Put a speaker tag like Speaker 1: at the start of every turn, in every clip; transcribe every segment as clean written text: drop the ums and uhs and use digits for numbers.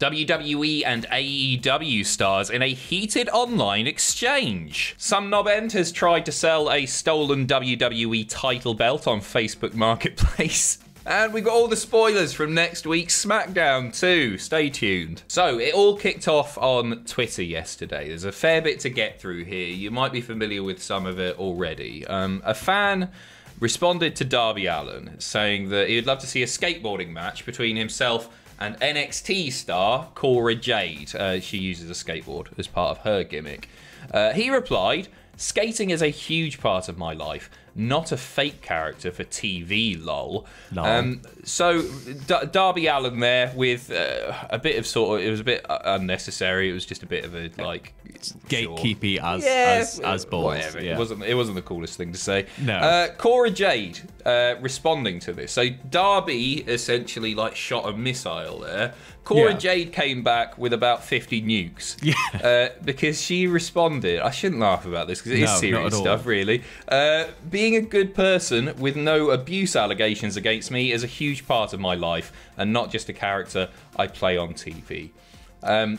Speaker 1: WWE and AEW stars in a heated online exchange. Some knobend has tried to sell a stolen WWE title belt on Facebook Marketplace. And we've got all the spoilers from next week's SmackDown too. Stay tuned. So, it all kicked off on Twitter yesterday. There's a fair bit to get through here. You might be familiar with some of it already. A fan responded to Darby Allin saying that he'd love to see a skateboarding match between himself and NXT star Cora Jade. She uses a skateboard as part of her gimmick. He replied, "Skating is a huge part of my life, not a fake character for TV, lol."
Speaker 2: No.
Speaker 1: So Darby Allin there with a bit of it was a bit unnecessary. It was just a bit of a
Speaker 2: gatekeepy as balls.
Speaker 1: Whatever.
Speaker 2: Yeah.
Speaker 1: It wasn't the coolest thing to say.
Speaker 2: No.
Speaker 1: Cora Jade responding to this. So Darby essentially shot a missile there. Cora Jade came back with about 50 nukes.
Speaker 2: Yeah.
Speaker 1: Because she responded. I shouldn't laugh about this because it is
Speaker 2: No,
Speaker 1: serious
Speaker 2: not at all.
Speaker 1: stuff, really. Being a good person with no abuse allegations against me is a huge part of my life and not just a character I play on TV.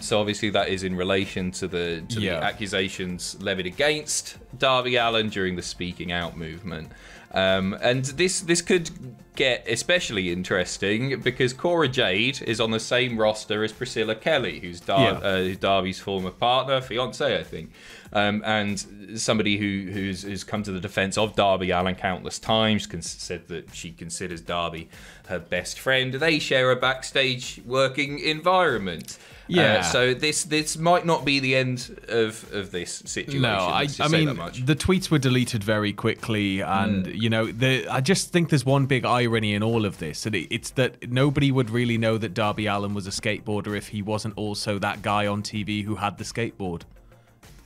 Speaker 1: So obviously that is in relation to the accusations levied against Darby Allin during the Speaking Out movement. And this could get especially interesting because Cora Jade is on the same roster as Priscilla Kelly, who's Darby's former partner, fiance, I think, and somebody who's come to the defense of Darby Allin countless times, said that she considers Darby her best friend. They share a backstage working environment.
Speaker 2: Yeah.
Speaker 1: So this might not be the end of this situation.
Speaker 2: No, I mean, the tweets were deleted very quickly, and I just think there's one big irony in all of this, and it's that nobody would really know that Darby Allin was a skateboarder if he wasn't also that guy on TV who had the skateboard.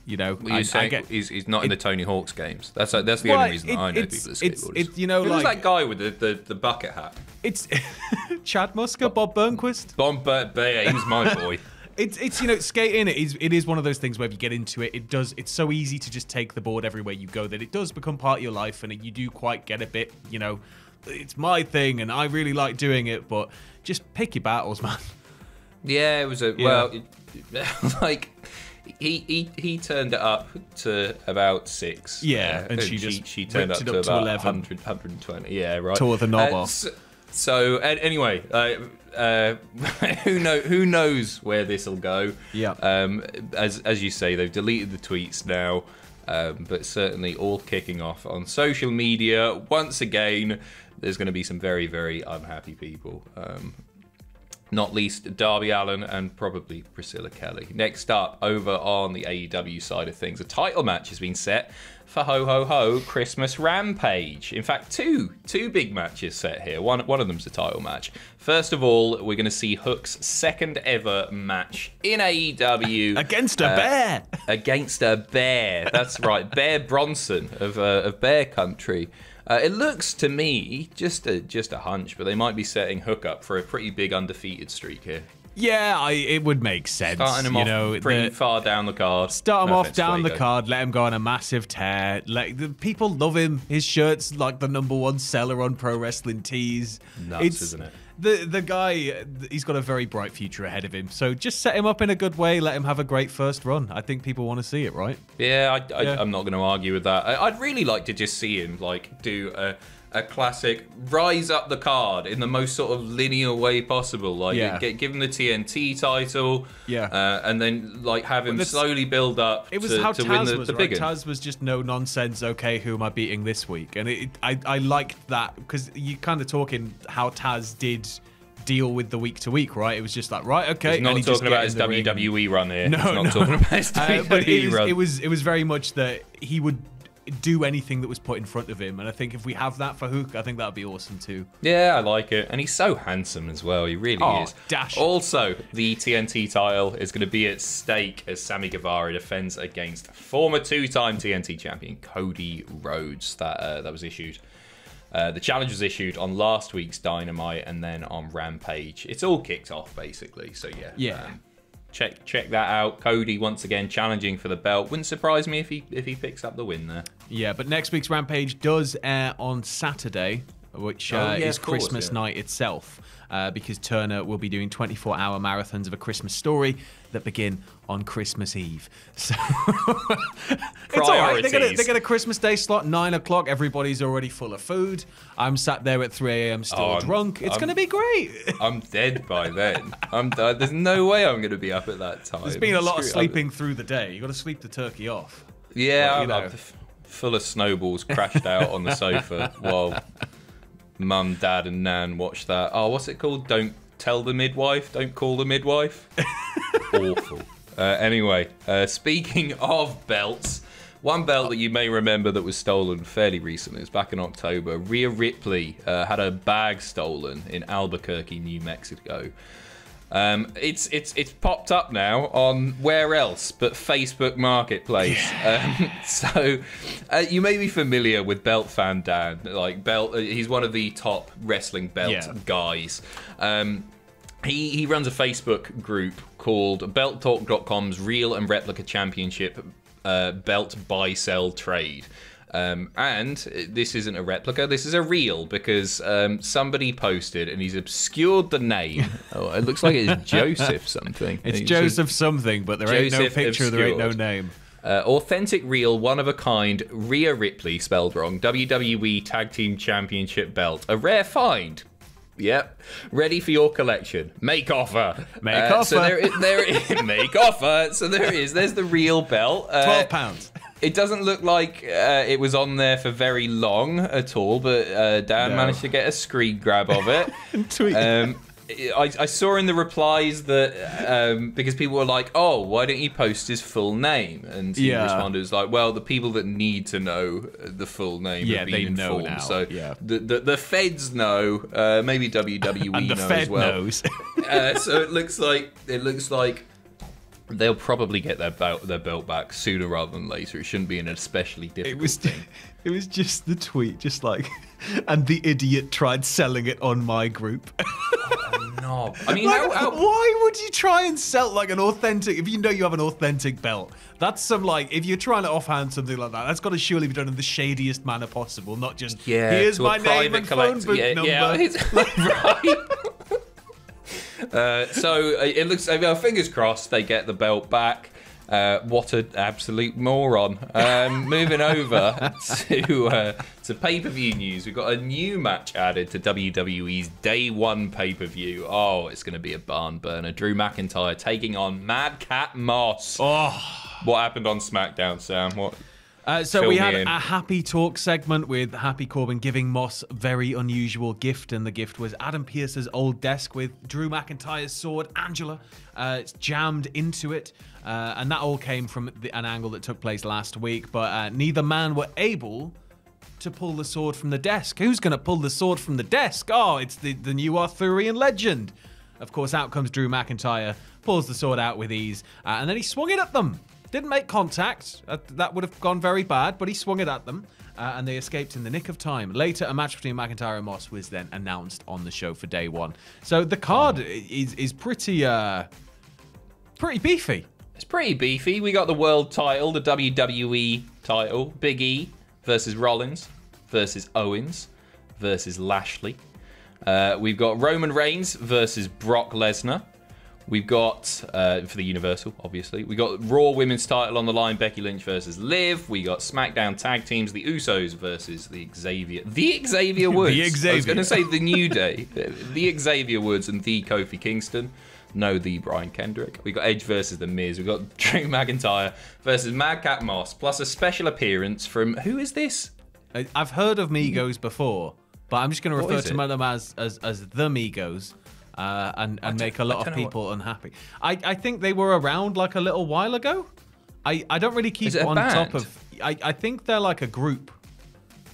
Speaker 1: He's not in the Tony Hawk's games. That's the only reason that I know people are skateboarders. Who was that guy with the bucket hat?
Speaker 2: It's Chad Musker, Bob Burnquist.
Speaker 1: He was my boy.
Speaker 2: It's skating. It is one of those things where if you get into it, it's so easy to just take the board everywhere you go that it does become part of your life, and you do quite get a bit. It's my thing, and I really like doing it. But just pick your battles, man.
Speaker 1: Yeah, it was He turned it up to about 6.
Speaker 2: Yeah, and
Speaker 1: she turned up to about 100, 120. Yeah, right.
Speaker 2: Tore the knob off.
Speaker 1: So anyway, who knows where this will go?
Speaker 2: Yeah.
Speaker 1: As you say, they've deleted the tweets now, but certainly all kicking off on social media once again. There's going to be some very, very unhappy people. Not least Darby Allin and probably Priscilla Kelly. Next up, over on the AEW side of things, a title match has been set for Ho Ho Ho Christmas Rampage. In fact, two big matches set here. One of them's a title match. First of all, we're going to see Hook's second ever match in AEW
Speaker 2: against a bear.
Speaker 1: Against a bear. That's right, Bear Bronson of Bear Country. It looks to me just a hunch, but they might be setting Hook up for a pretty big undefeated streak here.
Speaker 2: Yeah, it would make sense.
Speaker 1: Starting him off pretty far down the card.
Speaker 2: Start him off down the card, let him go on a massive tear. The people love him. His shirt's like the #1 seller on Pro Wrestling Tees.
Speaker 1: Nuts, isn't it?
Speaker 2: The guy, he's got a very bright future ahead of him. So just set him up in a good way. Let him have a great first run. I think people want to see it, right?
Speaker 1: Yeah, I'm not going to argue with that. I'd really like to just see him do a classic rise up the card in the most sort of linear way possible. Give him the TNT title, and then have him slowly build up.
Speaker 2: It was
Speaker 1: to
Speaker 2: how
Speaker 1: win
Speaker 2: Taz was,
Speaker 1: the
Speaker 2: right?
Speaker 1: big one.
Speaker 2: Taz was just no nonsense. Okay, who am I beating this week? And I liked that because you kind of talking how Taz did deal with the week to week, right? It was just like, right, okay.
Speaker 1: He's not talking about his WWE run here.
Speaker 2: No,
Speaker 1: He's not talking about his WWE run.
Speaker 2: It was very much that he would do anything that was put in front of him, and I think if we have that for Hook, I think that would be awesome too.
Speaker 1: Yeah, I like it, and he's so handsome as well. He really is.
Speaker 2: Dash.
Speaker 1: Also, the TNT title is going to be at stake as Sammy Guevara defends against former 2-time TNT champion Cody Rhodes. That was issued. The challenge was issued on last week's Dynamite and then on Rampage. It's all kicked off basically. So yeah. Check that out. Cody once again challenging for the belt. Wouldn't surprise me if he picks up the win there.
Speaker 2: Yeah, but next week's Rampage does air on Saturday. which
Speaker 1: course,
Speaker 2: is Christmas night itself, because Turner will be doing 24-hour marathons of A Christmas Story that begin on Christmas Eve. So it's all right. They get a Christmas Day slot, 9 o'clock. Everybody's already full of food. I'm sat there at 3 a.m. still drunk. It's going to be great.
Speaker 1: I'm dead by then. There's no way I'm going to be up at that time.
Speaker 2: There's been a lot of sleeping through the day. You got to sleep the turkey off.
Speaker 1: Yeah, I'm full of snowballs, crashed out on the sofa while Mum, Dad, and Nan watch that. Oh, what's it called? Don't tell the midwife. Don't call the midwife. Awful. Anyway, speaking of belts, one belt that you may remember that was stolen fairly recently, it was back in October. Rhea Ripley had her bag stolen in Albuquerque, New Mexico. It's popped up now on where else but Facebook Marketplace. Yeah. So you may be familiar with Belt Fan Dan. He's one of the top wrestling belt guys. He runs a Facebook group called BeltTalk.com's Real and Replica Championship Belt Buy Sell Trade. And this isn't a replica, this is a real, because somebody posted and he's obscured the name. Oh, it looks like it's Joseph something.
Speaker 2: It's Joseph something, but there ain't no picture, there ain't no name.
Speaker 1: Authentic, real, one-of-a-kind, Rhea Ripley, spelled wrong, WWE Tag Team Championship belt. A rare find. Yep. Ready for your collection. Make offer.
Speaker 2: Make offer.
Speaker 1: So there is make offer. So there it is. There's the real belt.
Speaker 2: £12.
Speaker 1: It doesn't look like it was on there for very long at all, but Dan managed to get a screen grab of it.
Speaker 2: Tweet.
Speaker 1: I saw in the replies that because people were like, "Oh, why don't you post his full name?" And he responded, "Was like, well, the people that need to know the full name have been informed.
Speaker 2: Know now.
Speaker 1: So the feds know, maybe WWE
Speaker 2: and the
Speaker 1: knows
Speaker 2: Fed
Speaker 1: as well.
Speaker 2: knows.
Speaker 1: So it looks like they'll probably get their belt back sooner rather than later. It shouldn't be an especially difficult thing.
Speaker 2: It was just the tweet, just like, and the idiot tried selling it on my group.
Speaker 1: Oh, no. I mean,
Speaker 2: why would you try and sell like an authentic, if you know you have an authentic belt? That's some like, if you're trying to offhand something like that, that's got to surely be done in the shadiest manner possible, not just, here's my name and phone book number.
Speaker 1: Right. So it looks, fingers crossed they get the belt back. What an absolute moron. Moving over to pay-per-view news. We've got a new match added to WWE's Day 1 pay-per-view. Oh, it's going to be a barn burner. Drew McIntyre taking on Madcap Moss.
Speaker 2: Oh.
Speaker 1: What happened on SmackDown, Sam?
Speaker 2: So we had a happy talk segment with Happy Corbin giving Moss a very unusual gift, and the gift was Adam Pearce's old desk with Drew McIntyre's sword, Angela. It's jammed into it, and that all came from an angle that took place last week, but neither man were able to pull the sword from the desk. Who's going to pull the sword from the desk? Oh, it's the new Arthurian legend. Of course, out comes Drew McIntyre, pulls the sword out with ease, and then he swung it at them. Didn't make contact. That would have gone very bad, but he swung it at them, and they escaped in the nick of time. Later, a match between McIntyre and Moss was then announced on the show for Day 1. So the card is pretty beefy.
Speaker 1: It's pretty beefy. We got the world title, the WWE title, Big E versus Rollins versus Owens versus Lashley. We've got Roman Reigns versus Brock Lesnar. We've got, for the Universal, obviously, we got Raw Women's title on the line, Becky Lynch versus Liv. We got SmackDown tag teams, the Usos versus the Xavier Woods.
Speaker 2: The Xavier.
Speaker 1: I was going to say the New Day. The Xavier Woods and the Kofi Kingston. No, the Brian Kendrick. We got Edge versus The Miz. We got Drew McIntyre versus Madcap Moss, plus a special appearance from, who is this?
Speaker 2: I've heard of Migos before, but I'm just going to refer to them as the Migos. And make a lot of people unhappy. I think they were around like a little while ago. I don't really keep on top of. I think they're like a group.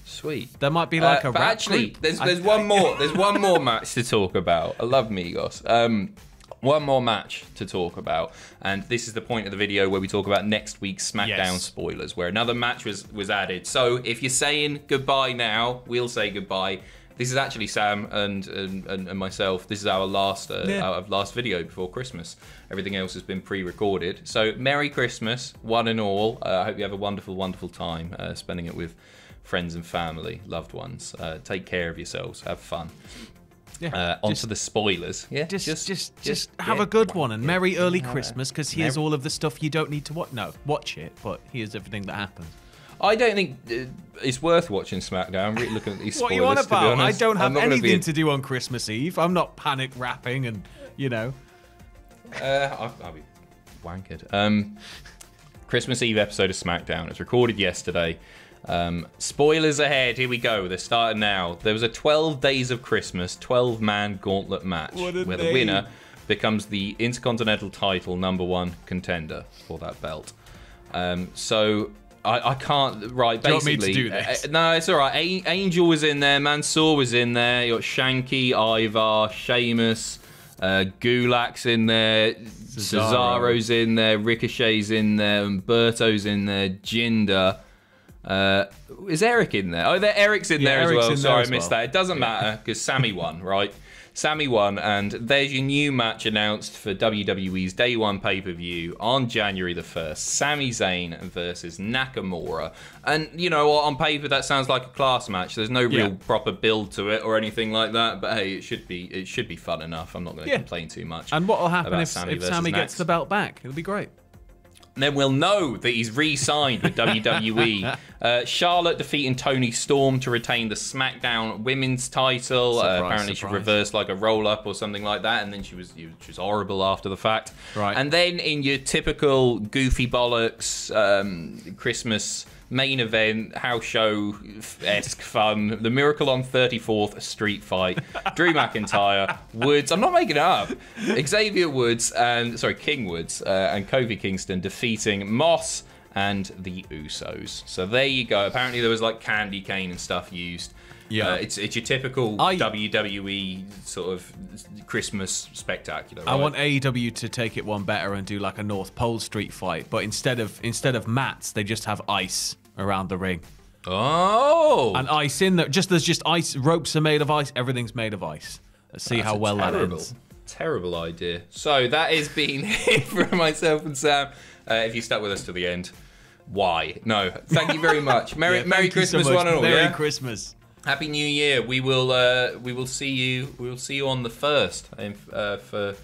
Speaker 1: Sweet.
Speaker 2: There might be like a
Speaker 1: but
Speaker 2: rap
Speaker 1: actually,
Speaker 2: group.
Speaker 1: there's one more. There's one more match to talk about. I love Migos. One more match to talk about, and this is the point of the video where we talk about next week's SmackDown spoilers, where another match was added. So if you're saying goodbye now, we'll say goodbye. This is actually Sam and myself. This is our last video before Christmas. Everything else has been pre-recorded. So Merry Christmas, one and all. I hope you have a wonderful, wonderful time spending it with friends and family, loved ones. Take care of yourselves. Have fun.
Speaker 2: Yeah.
Speaker 1: Onto the spoilers. Yeah.
Speaker 2: Just have a good one and merry early Christmas, because here's all of the stuff you don't need to watch. No, watch it, but here's everything that happens.
Speaker 1: I don't think it's worth watching SmackDown. I'm really looking at these spoilers.
Speaker 2: What are you on about? I don't have anything
Speaker 1: to
Speaker 2: to do on Christmas Eve. I'm not panic rapping and, you know.
Speaker 1: I'll be wankered. Christmas Eve episode of SmackDown. It's recorded yesterday. Spoilers ahead. Here we go. They're starting now. There was a 12 Days of Christmas 12-man gauntlet match where the winner becomes the Intercontinental title #1 contender for that belt. So I can't. Right, basically.
Speaker 2: Do you want me to do this?
Speaker 1: No, it's all right. Angel was in there. Mansoor was in there. You got Shanky, Ivar, Sheamus, Gulak's in there. Cesaro's in there. Ricochet's in there. Umberto's in there. Jinder. Is Eric in there? Oh, Eric's in there as well. Sorry, I missed that. It doesn't matter because Sammy won, right? Sammy won, and there's your new match announced for WWE's Day 1 pay-per-view on January the 1st. Sami Zayn versus Nakamura. And, you know what, on paper that sounds like a class match. There's no real proper build to it or anything like that, but hey, it should be fun enough. I'm not going to complain too much.
Speaker 2: And what will happen if Sami gets the belt back? It'll be great.
Speaker 1: Then we'll know that he's re-signed with WWE. Charlotte defeating Toni Storm to retain the SmackDown Women's title. Apparently she reversed like a roll-up or something like that, and then she was horrible after the fact.
Speaker 2: Right.
Speaker 1: And then in your typical goofy bollocks Christmas main event, house show-esque fun, the Miracle on 34th Street fight, Drew McIntyre, Woods, I'm not making it up, King Woods and Kofi Kingston defeating Moss and the Usos. So there you go. Apparently there was like candy cane and stuff used. Yeah, it's your typical WWE sort of Christmas spectacular. Right?
Speaker 2: I want AEW to take it one better and do like a North Pole street fight, but instead of mats, they just have ice around the ring.
Speaker 1: Oh,
Speaker 2: and ice in there. There's just ice. Ropes are made of ice. Everything's made of ice. Let's see how well that ends.
Speaker 1: Terrible idea. So that has been it for myself and Sam. If you stuck with us to the end, why? No, thank you very much. Merry Christmas, so one and all.
Speaker 2: Merry Christmas.
Speaker 1: Happy New Year. We will see you. We will see you on the 1st for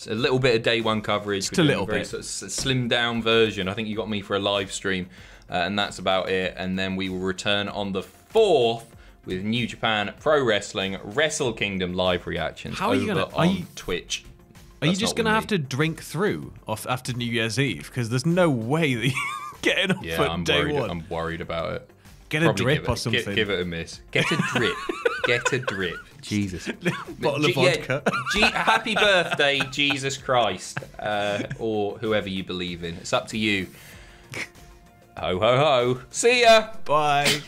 Speaker 1: a little bit of Day 1 coverage.
Speaker 2: Just a little bit.
Speaker 1: Sort of slimmed down version. I think you got me for a live stream, and that's about it. And then we will return on the 4th with New Japan Pro Wrestling Wrestle Kingdom live reactions on Twitch.
Speaker 2: Are you just gonna have to drink through after New Year's Eve? Because there's no way that you're getting off at Day 1.
Speaker 1: I'm worried about it.
Speaker 2: Get a drip or something.
Speaker 1: Give it a miss. Get a drip. Get a drip. Jesus.
Speaker 2: Bottle of vodka.
Speaker 1: Happy birthday, Jesus Christ. Or whoever you believe in. It's up to you. Ho, ho, ho. See ya.
Speaker 2: Bye.